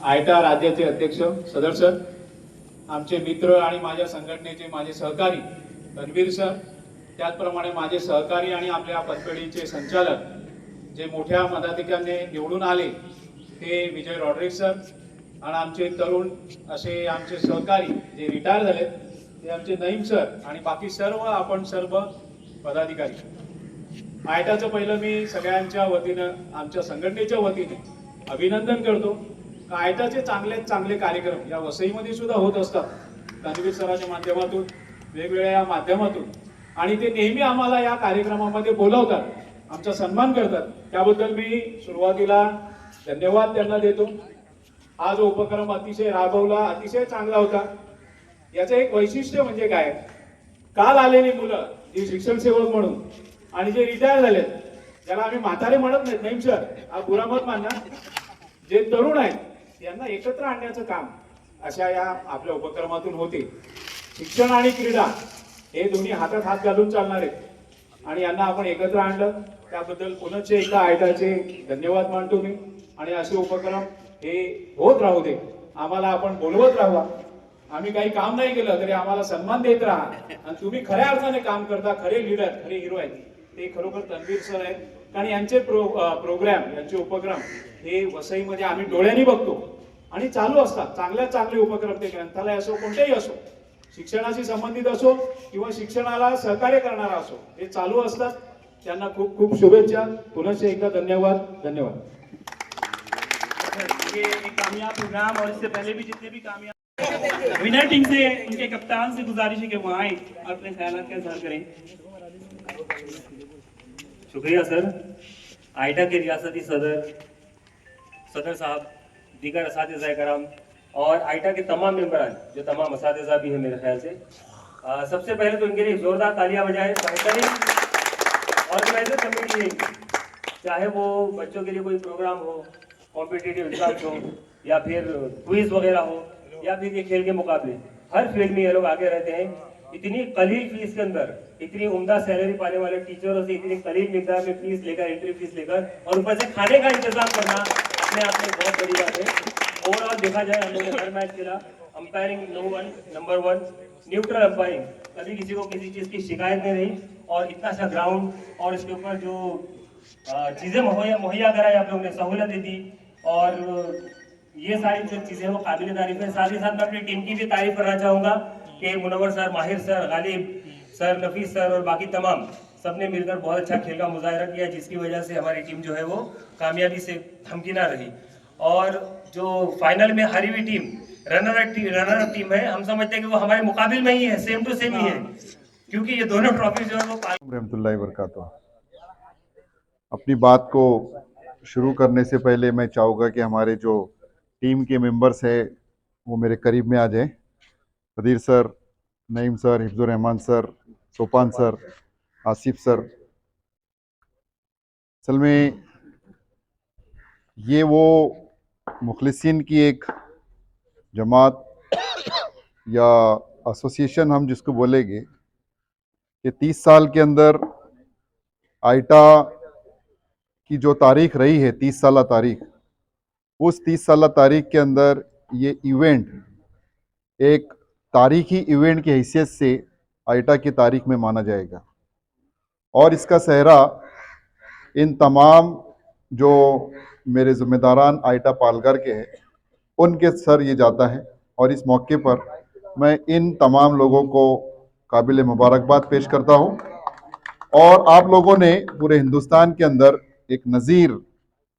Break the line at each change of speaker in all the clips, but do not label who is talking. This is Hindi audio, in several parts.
आयटा राज्याचे अध्यक्ष सदर सर, आमचे मित्र आणि माझ्या संघटनेचे माझे सहकारी रणवीर सर, त्याचप्रमाणे माझे सहकारी आणि आपल्या पतपेढीचे संचालक जे मोठ्या मताधिक्याने निवडून आले ते विजय रॉड्रिक्स सर, आणि आमचे तरुण असे आमचे सहकारी जे रिटायर झाले ते आमचे नईम सर, आणि बाकी आपण सर्व पदाधिकारी. आयटाचं पहिलं मी सगळ्यांच्या वतीनं आमच्या संघटनेच्या वतीने अभिनंदन करतो. आयटाचे चांगले कार्यक्रम या वसईमध्ये सुद्धा होत असतात रणवीर सरांच्या माध्यमातून, वेगवेगळ्या माध्यमातून, आणि ते नेहमी आम्हाला या कार्यक्रमामध्ये बोलवतात, आमचा सन्मान करतात. त्याबद्दल मी सुरुवातीला धन्यवाद त्यांना देतो. हा जो उपक्रम अतिशय राबवला, अतिशय चांगला होता. याचं एक वैशिष्ट्य म्हणजे काय, काल आलेली मुलं जी शिक्षण सेवक म्हणून आणि जे रिटायर झालेत, ज्याला आम्ही म्हातारे म्हणत नाहीत, नाही सर, हा पुरा मत मानना, जे तरुण आहेत यांना एकत्र आणण्याचं काम अशा या आपल्या उपक्रमातून होते. शिक्षण आणि क्रीडा हे दोन्ही हातात हात घालून चालणार आहेत आणि यांना आपण एकत्र आणलं, त्याबद्दल पुनश्च एकदा आयटाचे धन्यवाद मानतो मी. आणि असे उपक्रम हे होत राहू दे, आम्हाला आपण बोलवत राहा. आम्ही काही काम नाही केलं तरी आम्हाला सन्मान देत राहा, आणि तुम्ही खऱ्या अर्थाने काम करता, खरे लीडर, खरे हिरो आहेत ते खरोखर रणवीर सर आहेत. कारण यांचे प्रोग्राम, यांचे उपक्रम हे वसईमध्ये आम्ही डोळ्यांनी बघतो आणि चालू असतात. चांगले उपक्रम, ते ग्रंथालय असो, कोणतेही असो, शिक्षणाशी संबंधित असो किंवा शिक्षणाला सहकार्य करणारा असो, हे चालू असतात. त्यांना खूप खूप शुभेच्छा. पुनश्च एकदा धन्यवाद.
ये एक कामयाब प्रोग्राम, और इससे पहले भी जितने भी कामयाब विनर टीम से उनके कप्तान से गुजारिश है कि वो आए और अपने ख्यालात का इजहार करें. शुक्रिया सर. आयटा के रियासती सदर साहब, दीगर असातिज़ा कराम और आयटा के तमाम मेंबरान, जो तमाम असातिज़ा भी हैं मेरे ख्याल से, सबसे पहले तो इनके लिए जोरदार तालियां बजाएं. बेहतरीन ऑर्गेनाइजर कमेटी है, चाहे वो बच्चों के लिए कोई प्रोग्राम हो, कॉम्पिटिटिव एग्जाम्स हो, या फिर क्विज वगैरह हो, या फिर ये खेल के मुकाबले, हर फील्ड में ये लोग आगे रहते हैं. इतनी कलील फीस के अंदर इतनी उम्दा सैलरी पाने वाले टीचरों से इतनी कलील मिकदार में फीस लेकर, एंट्री फीस लेकर, और ऊपर से खाने का इंतजाम करना अपने आप में बहुत बड़ी बात है. ओवरऑल देखा जाए, हम लोगों ने हर मैच खेला. अंपायरिंग नंबर 1, न्यूट्रल अंपायरिंग, कभी किसी को किसी चीज़ की शिकायत नहीं रही. और इतना सा ग्राउंड और इसके ऊपर जो चीज़ें मुहैया कराई आप लोगों ने, सहूलतें दी, और ये सारी जो चीज़ें वो काबिल तारीफ है. साथ ही साथ मैं अपनी टीम की भी तारीफ करना चाहूँगा कि मुनव्वर सर, माहिर सर, गालिब सर, नफीस सर और बाकी तमाम सबने मिलकर बहुत अच्छा खेल का मुजाहरा किया, जिसकी वजह से हमारी टीम जो है वो कामयाबी से थमकीना रही. और जो फाइनल में हारी हुई टीम रनर अप टीम है, हम समझते हैं कि वो हमारे मुकाबिल में ही है, सेम टू सेम ही है, क्योंकि ये दोनों ट्रॉफी जो है वो
रहमतुल्लाहि वबरकातुहू. अपनी बात को शुरू करने से पहले मैं चाहूँगा कि हमारे जो टीम के मेंबर्स हैं वो मेरे करीब में आ जाएं. Qadeer sir, Naeem sir, Hifzur Rahman sir, Sopan sir, Asif sir. असल में ये वो मुखलिसीन की एक जमात या एसोसिएशन हम जिसको बोलेंगे कि 30 साल के अंदर आयटा की जो तारीख रही है, 30 साल तारीख, उस 30 साल तारीख के अंदर ये इवेंट एक तारीखी इवेंट की हैसियत से आयटा की तारीख में माना जाएगा. और इसका सेहरा इन तमाम जो मेरे ज़िम्मेदारान आयटा पालघर के हैं उनके सर ये जाता है. और इस मौके पर मैं इन तमाम लोगों को काबिल मुबारकबाद पेश करता हूँ. और आप लोगों ने पूरे हिंदुस्तान के अंदर एक नज़ीर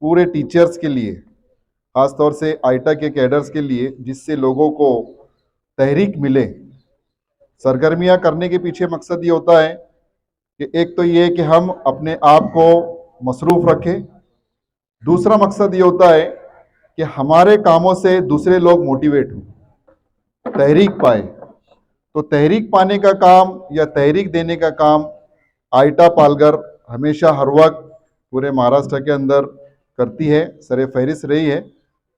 पूरे टीचर्स के लिए, ख़ास तौर से आयटा के कैडर्स के लिए, जिससे लोगों को तहरीक मिले. सरगर्मियाँ करने के पीछे मकसद ये होता है कि एक तो ये कि हम अपने आप को मसरूफ़ रखें, दूसरा मकसद ये होता है कि हमारे कामों से दूसरे लोग मोटिवेट हों, तहरीक पाए. तो तहरीक पाने का काम या तहरीक देने का काम आयटा पालघर हमेशा हर वक्त पूरे महाराष्ट्र के अंदर करती है, सरे फहरिस्त रही है.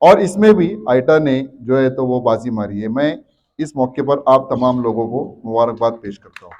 और इसमें भी आयटा ने जो है तो वो बाजी मारी है. मैं इस मौके पर आप तमाम लोगों को मुबारकबाद पेश करता हूँ.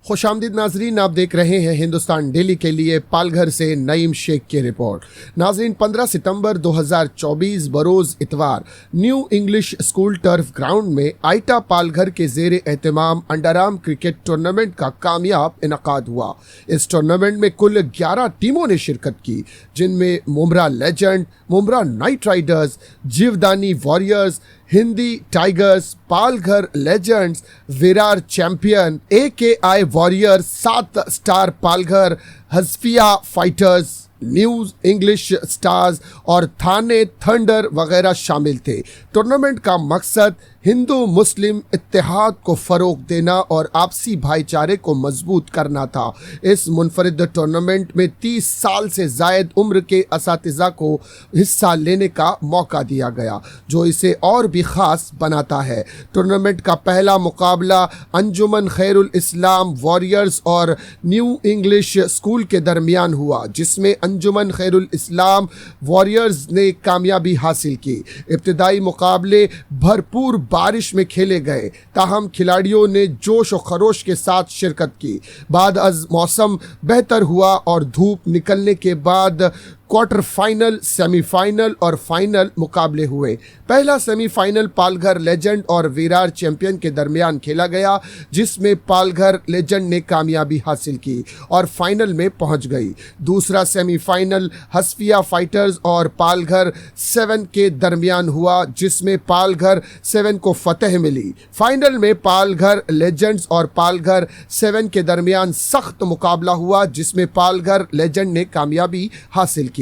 खुशामदीद नाजरीन, आप देख रहे हैं हिंदुस्तान डेली के लिए पालघर से नईम शेख की रिपोर्ट। नाजरीन, 15 सितंबर 2024 बरोज इतवार new English school turf ground में आइटा पालघर के जेर एहतमाम अंडर आर्म क्रिकेट टूर्नामेंट का कामयाब इनकाद हुआ। इस टूर्नामेंट में कुल 11 टीमों ने शिरकत की, जिनमें Mumbra legend, Mumbra knight riders, Jivdani warriors, Hindi tigers, Palghar legends, Virar champion, AKI warriors, 7 star Palghar, Hasfiya fighters, news English stars और थाने थंडर वगैरह शामिल थे। टूर्नामेंट का मकसद हिंदू मुस्लिम इत्तेहाद को फ़रोग देना और आपसी भाईचारे को मजबूत करना था। इस मुनफरिद टूर्नामेंट में 30 साल से ज़ायद उम्र के असातिज़ा को हिस्सा लेने का मौका दिया गया, जो इसे और भी ख़ास बनाता है। टूर्नामेंट का पहला मुकाबला अंजुमन खैरुल इस्लाम वॉरियर्स और न्यू इंग्लिश स्कूल के दरमियान हुआ, जिसमें अंजुमन खैरुल इस्लाम वॉरियर्स ने कामयाबी हासिल की। इब्तिदाई मुकाबले भरपूर बारिश में खेले गए, ताहम खिलाड़ियों ने जोश और खरोश के साथ शिरकत की। बाद अज मौसम बेहतर हुआ और धूप निकलने के बाद क्वार्टर फाइनल, सेमीफाइनल और फाइनल मुकाबले हुए। पहला सेमीफाइनल पालघर लेजेंड और विरार चैंपियन के दरमियान खेला गया, जिसमें पालघर लेजेंड ने कामयाबी हासिल की और फाइनल में पहुंच गई। दूसरा सेमीफाइनल हस्फिया फाइटर्स और पालघर 7 के दरमियान हुआ, जिसमें पालघर 7 को फतेह मिली। फाइनल में पालघर लेजेंड्स और पालघर 7 के दरमियान सख्त मुकाबला हुआ, जिसमें पालघर लेजेंड ने कामयाबी हासिल की।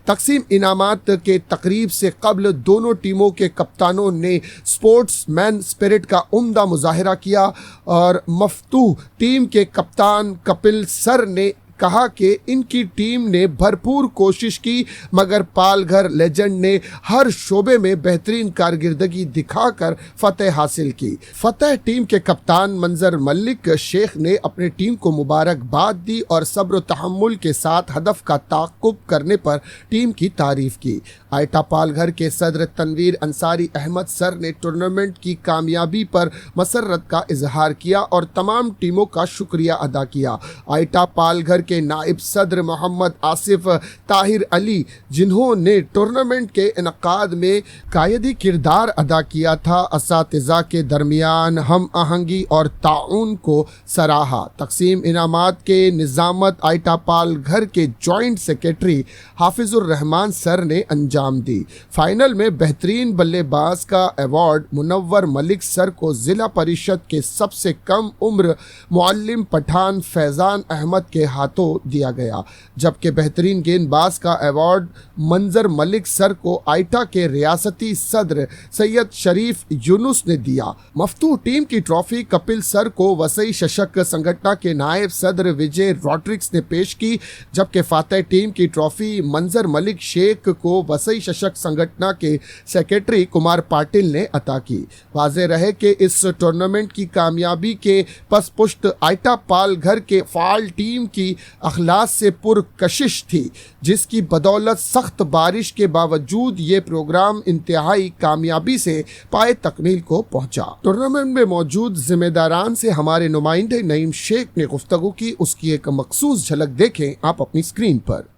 तकसीम इनामात के तकरीब से कबल दोनों टीमों के कप्तानों ने स्पोर्ट्स मैन स्पिरिट का उम्दा मुजाहिरा किया और मफ्तूह टीम के कप्तान कपिल सर ने कहा कि इनकी टीम ने भरपूर कोशिश की, मगर पालघर लेजेंड ने हर शोबे में बेहतरीन कारगिर्दगी दिखाकर फतेह हासिल की। फतेह टीम के कप्तान मंजर मलिक शेख ने अपनी टीम को मुबारकबाद दी और सब्र तहम्मुल के साथ हदफ का ताक़ुब करने पर टीम की तारीफ की। आइटा पालघर के सदर तनवीर अंसारी अहमद सर ने टूर्नामेंट की कामयाबी पर मसरत का इजहार किया और तमाम टीमों का शुक्रिया अदा किया। आइटा पालघर के नायब सदर मोहम्मद आसिफ ताहिर अली, जिन्होंने टूर्नामेंट के इनकाद में कायदी किरदार अदा किया था, असातिज़ा के दरमियान हम आहंगी और ताउन को सराहा। तकसीम इनामात के निज़ामत आइटा पालघर के joint secretary Hafizur Rahman sir ने अंजाम दी। फाइनल में बेहतरीन बल्लेबाज का अवार्ड मुनव्वर मलिक सर को ज़िला परिषद के सबसे कम उम्र मुअल्लिम पठान फैज़ान अहमद के हाथों दिया गया, जबकि बेहतरीन गेंदबाज का अवार्ड मंजर मलिक सर को आइटा के रियासती सदर सैयद शरीफ यूनुस ने दिया। मफ्तूह टीम की ट्रॉफी कपिल सर को वसई शशक संगठन के नायब सदर विजय रॉड्रिक्स ने पेश की, जबकि फातेह टीम की ट्रॉफी मंजर मलिक शेख को वसई शशक संगठन के सेक्रेटरी कुमार पाटिल ने अता की। वाज़ेह रहे कि इस टूर्नामेंट की कामयाबी के पस पुष्ट आइटा पालघर के फाल टीम की अखलास से पुरकशिश थी, जिसकी बदौलत सख्त बारिश के बावजूद ये प्रोग्राम इंतहाई कामयाबी से पाए तकमील को पहुंचा। टूर्नामेंट में मौजूद जिम्मेदारान से हमारे नुमाइंदे नईम शेख ने गुफ्तगू की, उसकी एक मखसूस झलक देखें आप अपनी स्क्रीन पर।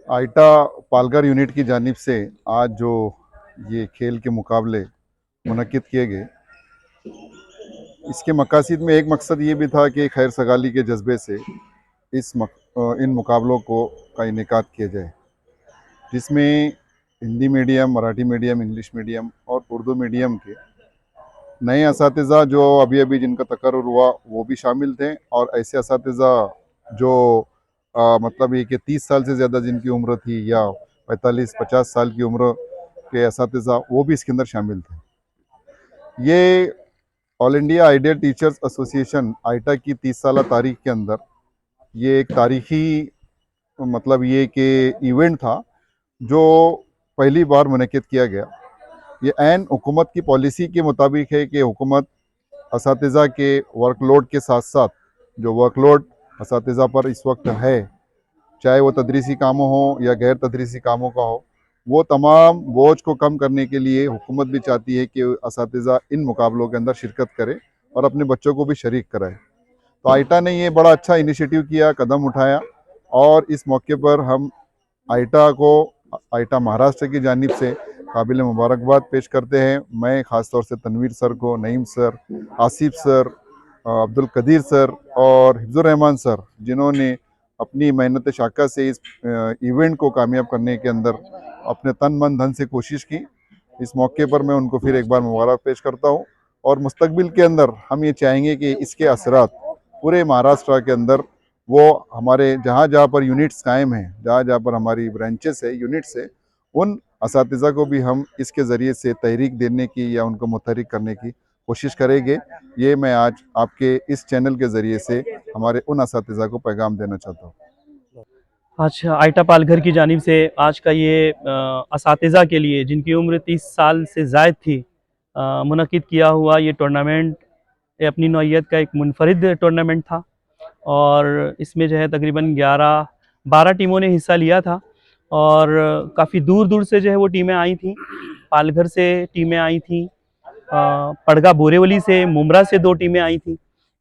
आइटा पालघर यूनिट की जानिब से आज जो ये खेल के मुकाबले मुनक्किद किए गए, इसके मकासद में एक मकसद ये भी था कि खैर सगाली के जज्बे से इन मुकाबलों का इनेकाद किया जाए, जिसमें Hindi medium, Marathi medium, English medium और उर्दू मीडियम के नए असातिज़ा जो अभी अभी जिनका तकर्रुर हुआ वो भी शामिल थे, और ऐसे असातिज़ा जो मतलब ये कि 30 साल से ज़्यादा जिनकी उम्र थी या 45-50 साल की उम्र के असातिज़ा वो भी इसके अंदर शामिल थे। ये all India ideal teachers association AITA की 30 साल तारीख के अंदर ये एक तारीखी मतलब ये कि इवेंट था जो पहली बार मुनक़िद किया गया। ये ऐन हुकूमत की पॉलिसी के मुताबिक है कि हुकूमत असातिज़ा के वर्कलोड के साथ साथ जो वर्कलोड असातिज़ा पर इस वक्त है, चाहे वो तदरीसी कामों हो या गैर तदरीसी कामों का हो, वो तमाम बोझ को कम करने के लिए हुकूमत भी चाहती है कि असातिज़ा इन मुकाबलों के अंदर शिरकत करे और अपने बच्चों को भी शरीक कराए। तो आइटा ने ये बड़ा अच्छा इनिशिएटिव किया, कदम उठाया, और इस मौके पर हम आइटा महाराष्ट्र की जानिब से काबिल मुबारकबाद पेश करते हैं। मैं ख़ास तौर से तनवीर सर को, Naeem sir, Asif sir, Abdul Qadeer sir और हिफ्जुर रहमान सर, जिन्होंने अपनी मेहनत शाका से इस इवेंट को कामयाब करने के अंदर अपने तन मन धन से कोशिश की, इस मौके पर मैं उनको फिर एक बार मुबारक पेश करता हूँ। और मुस्तकबिल के अंदर हम ये चाहेंगे कि इसके असरात पूरे महाराष्ट्र के अंदर वो हमारे जहाँ जहाँ पर यूनिट्स कायम हैं, जहाँ जहाँ पर हमारी ब्रांचेस है, यूनिट्स है, उन असातिज़ा को भी हम इसके ज़रिए से तहरीक देने की या उनको मुतहरिक करने की कोशिश करेंगे। ये मैं आज आपके इस चैनल के ज़रिए से हमारे उन असातिज़ा को पैगाम देना चाहता हूँ।
आज आइटा पालघर की जानिब से आज का ये असातिज़ा के लिए जिनकी उम्र 30 साल से ज़ायद थी मुनक़िद किया हुआ ये टूर्नामेंट अपनी नौइयत का एक मुनफरिद टूर्नामेंट था। और इसमें जो है तकरीबन 11-12 टीमों ने हिस्सा लिया था और काफ़ी दूर दूर से जो है वो टीमें आई थीं। पालघर से टीमें आई थीं, पड़गा बोरेवली से, मुमरा से 2 टीमें आई थीं।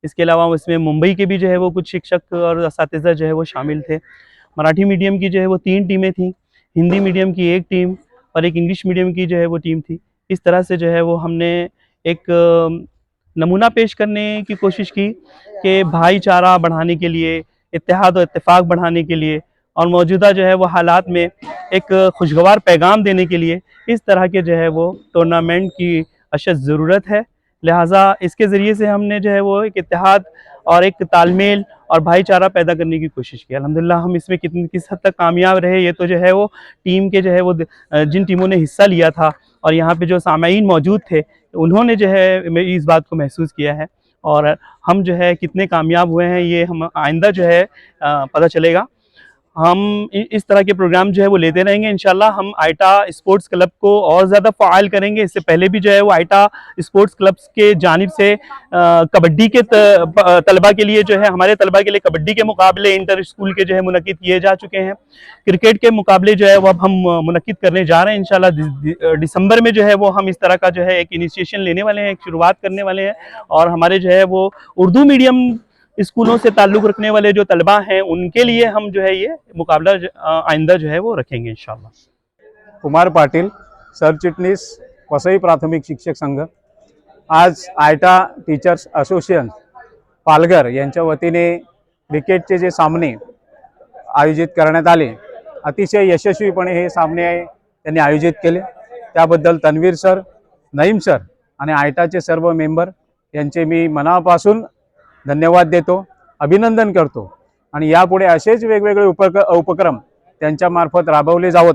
इसके अलावा इसमें मुंबई के भी जो है वो कुछ शिक्षक और असातिज़ा जो है वो शामिल थे। मराठी मीडियम की जो है वो 3 टीमें थीं, हिंदी मीडियम की 1 टीम और एक इंग्लिश मीडियम की जो है वो टीम थी। इस तरह से जो है वो हमने एक नमूना पेश करने की कोशिश की कि भाईचारा बढ़ाने के लिए, इत्तेहाद और इत्तेफाक बढ़ाने के लिए और मौजूदा जो है वो हालात में एक खुशगवार पैगाम देने के लिए इस तरह के जो है वो टूर्नामेंट की अशद ज़रूरत है। लिहाजा इसके ज़रिए से हमने जो है वो एक इत्तेहाद और एक तालमेल और भाईचारा पैदा करने की कोशिश की। अल्हम्दुलिल्लाह हम इसमें किस हद तक कामयाब रहे, ये तो जो है वो टीम के जो है वो जिन टीमों ने हिस्सा लिया था और यहाँ पे जो सामाईन मौजूद थे उन्होंने जो है इस बात को महसूस किया है। और हम जो है कितने कामयाब हुए हैं ये हम आइंदा जो है पता चलेगा। हम इस तरह के प्रोग्राम जो है वो लेते रहेंगे। इंशाल्लाह हम आइटा स्पोर्ट्स क्लब को और ज़्यादा फ़ाइल करेंगे। इससे पहले भी जो है वो आइटा स्पोर्ट्स क्लब्स के जानिब से कबड्डी के तलबा के लिए जो है, हमारे तलबा के लिए कबड्डी के मुकाबले इंटर स्कूल के जो है मुनक़िद किए जा चुके हैं। क्रिकेट के मुकाबले जो है वो अब हम मुनक़िद करने जा रहे हैं इंशाल्लाह। दिसंबर में जो है वो हम इस तरह का जो है एक इनिशिएशन लेने वाले हैं, एक शुरुआत करने वाले हैं। और हमारे जो है वो उर्दू मीडियम स्कूलों से ताल्लुक़ रखने वाले जो तलबा हैं उनके लिए हम जो है ये मुकाबला आइंदा जो है वो रखेंगे इंशाल्लाह।
कुमार पाटील, सरचिटणीस, वसई प्राथमिक शिक्षक संघ। आज आयटा टीचर्स असोसिएशन पालघर यांच्या वतीने क्रिकेटचे जे सामने आयोजित करण्यात आले, अतिशय यशस्वीपणे हे सामने त्यांनी आयोजित केले, त्याबद्दल तन्वीर सर, नईम सर आणि आयटाचे सर्व मेंबर यांचे मी मनापासून धन्यवाद देतो, अभिनंदन करतो आणि यापुढे असेच वेगवेगळे उपक्रम त्यांच्यामार्फत राबवले जावत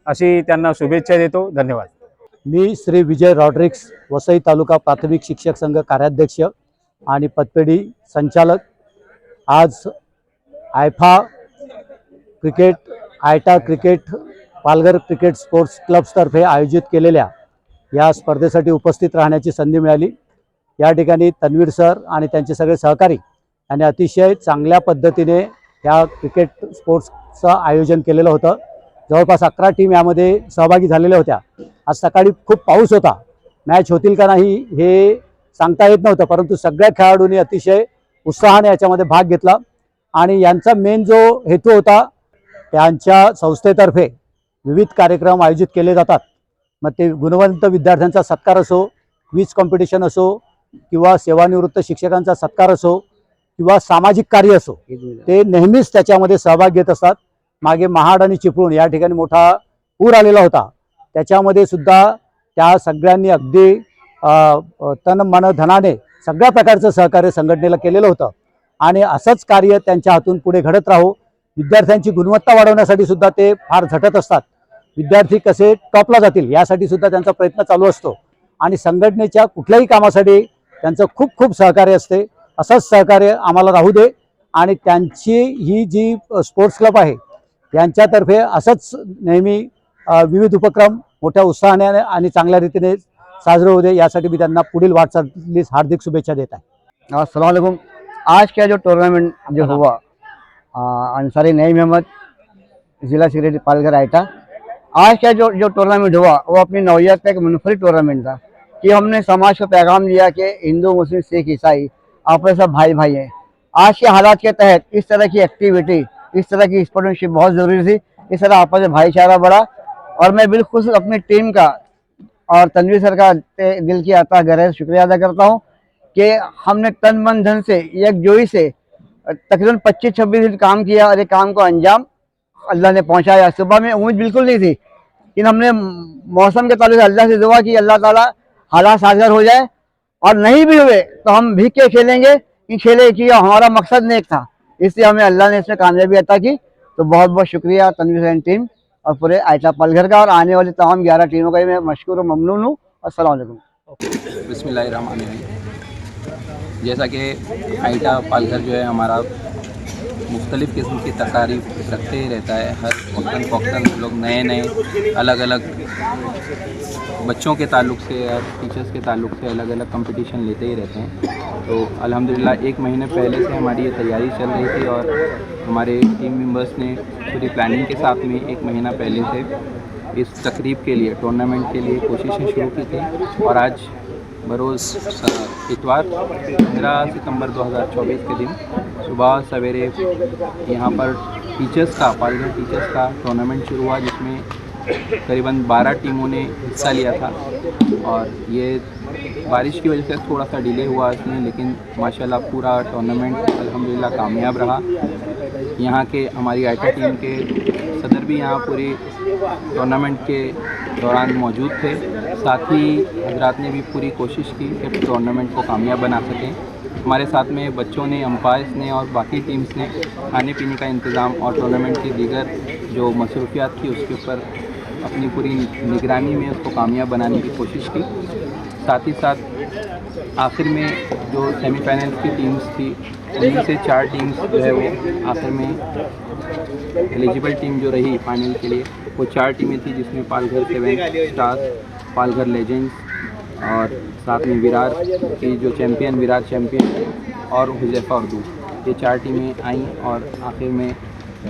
अशी त्यांना शुभेच्छा देतो। धन्यवाद।
मी श्री विजय रॉड्रिक्स, वसई तालुका प्राथमिक शिक्षक संघ कार्याध्यक्ष आणि पतपेढी संचालक। आज आयटा क्रिकेट पालघर क्रिकेट स्पोर्ट्स क्लब्सतर्फे आयोजित केलेल्या या स्पर्धेसाठी उपस्थित राहण्याची संधी मिळाली। या ठिकाणी तन्वीर सर आणि त्यांचे सगळे सहकारी यांनी अतिशय चांगल्या पद्धतीने या क्रिकेट स्पोर्ट्सचं आयोजन केलेलं होतं। जवळपास 11 टीम यामध्ये सहभागी झालेल्या होत्या। आज सकाळी खूप पाऊस होता, मॅच होतील का नाही हे सांगता येत नव्हतं, परंतु सगळ्या खेळाडूंनी अतिशय उत्साहाने याच्यामध्ये भाग घेतला आणि यांचा मेन जो हेतू होता, त्यांच्या संस्थेतर्फे विविध कार्यक्रम आयोजित केले जातात। मग ते गुणवंत विद्यार्थ्यांचा सत्कार असो, क्विज कॉम्पिटिशन असो किंवा सेवानिवृत्त शिक्षकांचा सत्कार असो किंवा सामाजिक कार्य असो, ते नेहमीच त्याच्यामध्ये सहभाग घेत असतात। मागे महाड आणि चिपळूण या ठिकाणी मोठा पूर आलेला होता, त्याच्यामध्ये सुद्धा त्या सगळ्यांनी अगदी तन मन धनाने सगळ्या प्रकारचं सहकार्य संघटनेला केलेलं होतं आणि असंच कार्य त्यांच्या हातून पुढे घडत राहो। विद्यार्थ्यांची गुणवत्ता वाढवण्यासाठी सुद्धा ते फार झटत असतात। विद्यार्थी कसे टॉपला जातील यासाठी सुद्धा त्यांचा प्रयत्न चालू असतो आणि संघटनेच्या कुठल्याही कामासाठी त्यांचं खूप खूप सहकार्य असते। असंच सहकार्य आम्हाला राहू दे आणि त्यांची ही जी स्पोर्ट्स क्लब आहे यांच्यातर्फे असंच नेहमी विविध उपक्रम मोठ्या उत्साहाने आणि चांगल्या रीतीने साजरे होऊ दे, यासाठी मी त्यांना पुढील वाटचालीस हार्दिक शुभेच्छा देत आहे।
अस्सलाम वालेकुम। आज का जो टूर्नामेंट जो हुआ अंसारी नईम अहमद, जिला सेक्रेटरी पालघर आइटा, आज का जो टूर्नामेंट हुआ वो अपनी नौइयत का एक मुनफरिद टूर्नामेंट था कि हमने समाज को पैगाम दिया कि हिंदू मुस्लिम सिख ईसाई आपस सब भाई भाई हैं आज के हालात के तहत इस तरह की एक्टिविटी, इस तरह की स्पोर्ट्समैनशिप बहुत ज़रूरी थी। इस तरह आपस में भाईचारा बढ़ा और मैं बिल्कुल अपनी टीम का और तनवीर सर का दिल की आता गहराई से शुक्रिया अदा करता हूँ कि हमने तन मन धन से एकजुई से तकरीबन 25-26 दिन काम किया और ये काम को अंजाम अल्लाह ने पहुँचाया। सुबह में उम्मीद बिल्कुल नहीं थी, लेकिन हमने मौसम के ताल्लुक से अल्लाह से दुआ की अल्लाह ताला हालात साजगार हो जाए, और नहीं भी हुए तो हम भीग के खेलेंगे, कि खेले कि हमारा मकसद नेक था, इसलिए हमें अल्लाह ने इसमें कामयाबी अता की। तो बहुत बहुत शुक्रिया तनवीर एंड टीम और पूरे आयटा पालघर का, और आने वाली तमाम 11 टीमों का मैं मशकूर और ममनून हूँ। अस्सलाम वालेकुम।
बिस्मिल्लाहिर्रहमानिर्रहीम। जैसा कि आयटा पालघर जो है हमारा मुख्तलिफ़ किस्म की तकारीफ रखते ही रहता है। हर वक्तन फ़ौक्तन लोग नए अलग अलग बच्चों के ताल्लुक़ से या टीचर्स के ताल्लुक़ से अलग अलग कंपटीशन लेते ही रहते हैं। तो अल्हम्दुलिल्लाह 1 महीने पहले से हमारी ये तैयारी चल रही थी और हमारे टीम मेंबर्स ने पूरी प्लानिंग के साथ में 1 महीना पहले से इस तकरीब के लिए, टूर्नामेंट के लिए कोशिशें शुरू की थी। और आज बरोज़ इतवार 15 सितंबर 2024 के दिन सुबह सवेरे यहाँ पर टीचर्स का, पालघर टीचर्स का टूर्नामेंट शुरू हुआ, जिसमें करीबन 12 टीमों ने हिस्सा लिया था। और ये बारिश की वजह से थोड़ा सा डिले हुआ इसमें, लेकिन माशाल्लाह पूरा टूर्नामेंट अल्हम्दुलिल्लाह कामयाब रहा। यहाँ के हमारी आयटा टीम के सदर भी यहाँ पूरी टूर्नामेंट के दौरान मौजूद थे। साथ ही हजरात ने भी पूरी कोशिश की कि टूर्नामेंट को कामयाब बना सकें। हमारे साथ में बच्चों ने, अंपायर्स ने और बाकी टीम्स ने खाने पीने का इंतज़ाम और टूर्नामेंट की दीगर जो मसरूफियात थी उसके ऊपर अपनी पूरी निगरानी में उसको कामयाब बनाने की कोशिश की। साथ ही साथ आखिर में जो सेमीफाइनल की टीम्स थी उनमें से 4 टीम्स जो है वो आखिर में एलिजिबल टीम जो रही फाइनल के लिए वो 4 टीमें थी, जिसमें पालघर 7 स्टार्स, पालघर लेजेंड्स और साथ में विरार की जो चैम्पियन, विरार चैम्पियन और हुज़ैफा उर्दू, ये 4 टीमें आईं। और आखिर में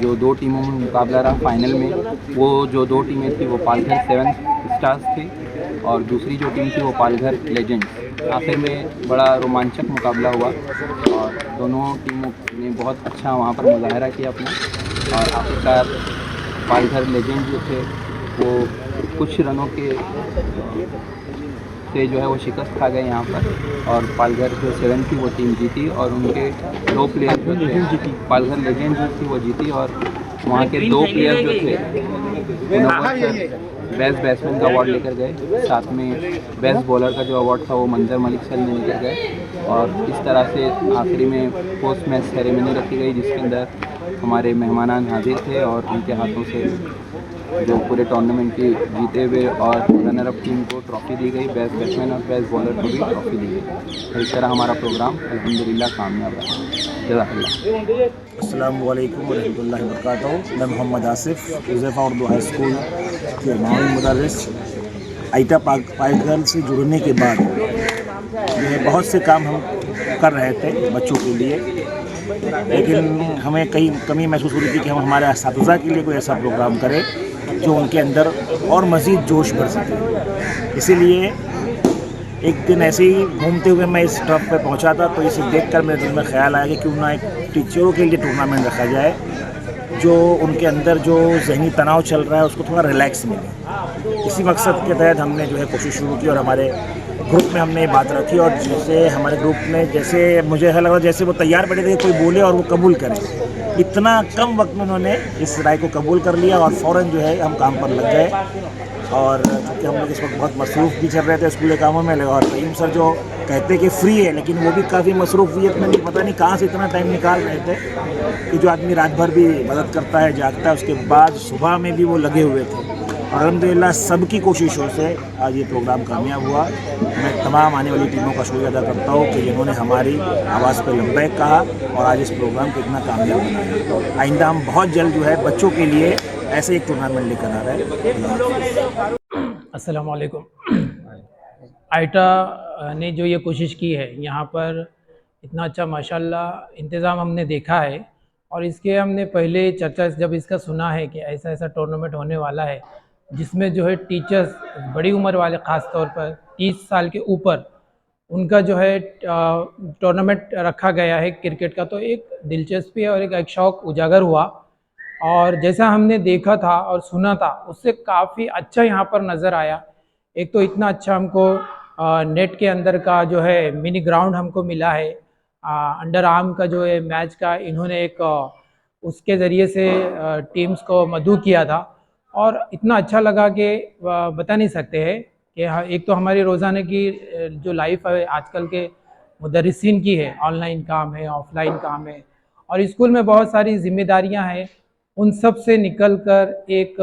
जो 2 टीमों में मुकाबला रहा फाइनल में, वो जो 2 टीमें थी वो पालघर 7 स्टार्स थी और दूसरी जो टीम थी वो पालघर लेजेंड्स। आखिर में बड़ा रोमांचक मुकाबला हुआ और दोनों टीमों ने बहुत अच्छा वहाँ पर मुजाहरा किया अपना। और आखिरकार पालघर लेजेंड जो थे वो कुछ रनों के से जो है वो शिकस्त खा गए यहाँ पर, और पालघर जो 7 थी वो टीम जीती और उनके 2 प्लेयर जो थे, पालघर लेजेंड जो थी वो जीती और वहाँ के 2 प्लेयर जो थे बेस्ट बैट्समैन का अवार्ड लेकर गए। साथ में बेस्ट बॉलर का जो अवार्ड था वो मंजर मलिक सर ने लेकर गए। और इस तरह से आखिरी में पोस्ट मैच सेरेमनी रखी गई, जिसके अंदर हमारे मेहमानान हाजिर थे और उनके हाथों से जो पूरे टूर्नामेंट की जीते हुए और रनर अप टीम को ट्रॉफी दी गई, बेस्ट बैट्समैन और बेस्ट बॉलर को भी ट्रॉफी दी गई। और इस तरह हमारा प्रोग्राम अल्हम्दुलिल्लाह कामयाब रहा। जज़ाकल्लाह।
अस्सलाम वालेकुम वरहमतुल्लाहि वबरकातुहू। मैं मोहम्मद आसिफ, हुज़ैफा उर्दू हाई स्कूल के मामूल मुदर्रिस। आयटा पालघर से जुड़ने के बाद जो है बहुत से काम हम कर रहे थे बच्चों के लिए, लेकिन हमें कई कमी महसूस हो रही थी कि हम हमारे असातिज़ा के लिए कोई ऐसा प्रोग्राम करें जो उनके अंदर और मज़ीद जोश भर सके। इसीलिए एक दिन ऐसे ही घूमते हुए मैं इस ट्रफ पर पहुंचा था, तो इसे देखकर मेरे दिल में ख्याल आया कि क्यों ना एक टीचरों के लिए टूर्नामेंट रखा जाए, जो उनके अंदर जो जहनी तनाव चल रहा है उसको थोड़ा रिलैक्स मिले। इसी मकसद के तहत हमने जो है कोशिश शुरू की और हमारे ग्रुप में हमने ये बात रखी। और जैसे हमारे ग्रुप में, जैसे मुझे ऐसा लगा जैसे वो तैयार बैठे थे कोई बोले और वो कबूल करे, इतना कम वक्त में उन्होंने इस राय को कबूल कर लिया और फ़ौरन जो है हम काम पर लग गए। और चूँकि हम लोग इस वक्त बहुत मसरूफ़ भी चल रहे थे स्कूल के कामों में, और रहीम सर जो कहते कि फ्री है, लेकिन वो भी काफ़ी मसरूफ़ियत में पता नहीं कहाँ से इतना टाइम निकाल रहे थे कि जो आदमी रात भर भी मदद करता है, जागता है, उसके बाद सुबह में भी वो लगे हुए थे। और अल्हम्दुलिल्लाह सबकी कोशिशों से आज ये प्रोग्राम कामयाब हुआ। मैं तमाम आने वाली टीमों का शुक्रिया अदा करता हूँ कि जिन्होंने हमारी आवाज़ पर लब्बैक कहा और आज इस प्रोग्राम को इतना कामयाब बनाया। आइंदा हम बहुत जल्द जो है बच्चों के लिए ऐसे एक टूर्नामेंट लेकर आ रहे हैं।
अस्सलाम वालेकुम। आयटा ने जो ये कोशिश की है, यहाँ पर इतना अच्छा माशाल्लाह इंतज़ाम हमने देखा है, और इसके हमने पहले चर्चा जब इसका सुना है कि ऐसा ऐसा टूर्नामेंट होने वाला है जिसमें जो है टीचर्स, बड़ी उम्र वाले ख़ास तौर पर 30 साल के ऊपर, उनका जो है टूर्नामेंट रखा गया है क्रिकेट का, तो एक दिलचस्पी और एक शौक उजागर हुआ। और जैसा हमने देखा था और सुना था उससे काफ़ी अच्छा यहाँ पर नज़र आया। एक तो इतना अच्छा हमको नेट के अंदर का जो है मिनी ग्राउंड हमको मिला है। अंडर आर्म का जो है मैच का इन्होंने एक उसके ज़रिए से टीम्स को मदऊ किया था और इतना अच्छा लगा कि बता नहीं सकते हैं कि एक तो हमारी रोज़ाना की जो लाइफ है आजकल के मुदर्रिसीन की है, ऑनलाइन काम है, ऑफलाइन काम है और स्कूल में बहुत सारी जिम्मेदारियां हैं, उन सब से निकल कर एक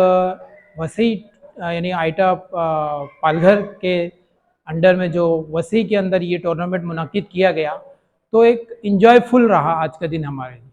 वसी यानी आइटा पालघर के अंडर में जो वसी के अंदर ये टूर्नामेंट मुनाकिद किया गया, तो एक इंजॉयफुल रहा आज का दिन हमारे लिए।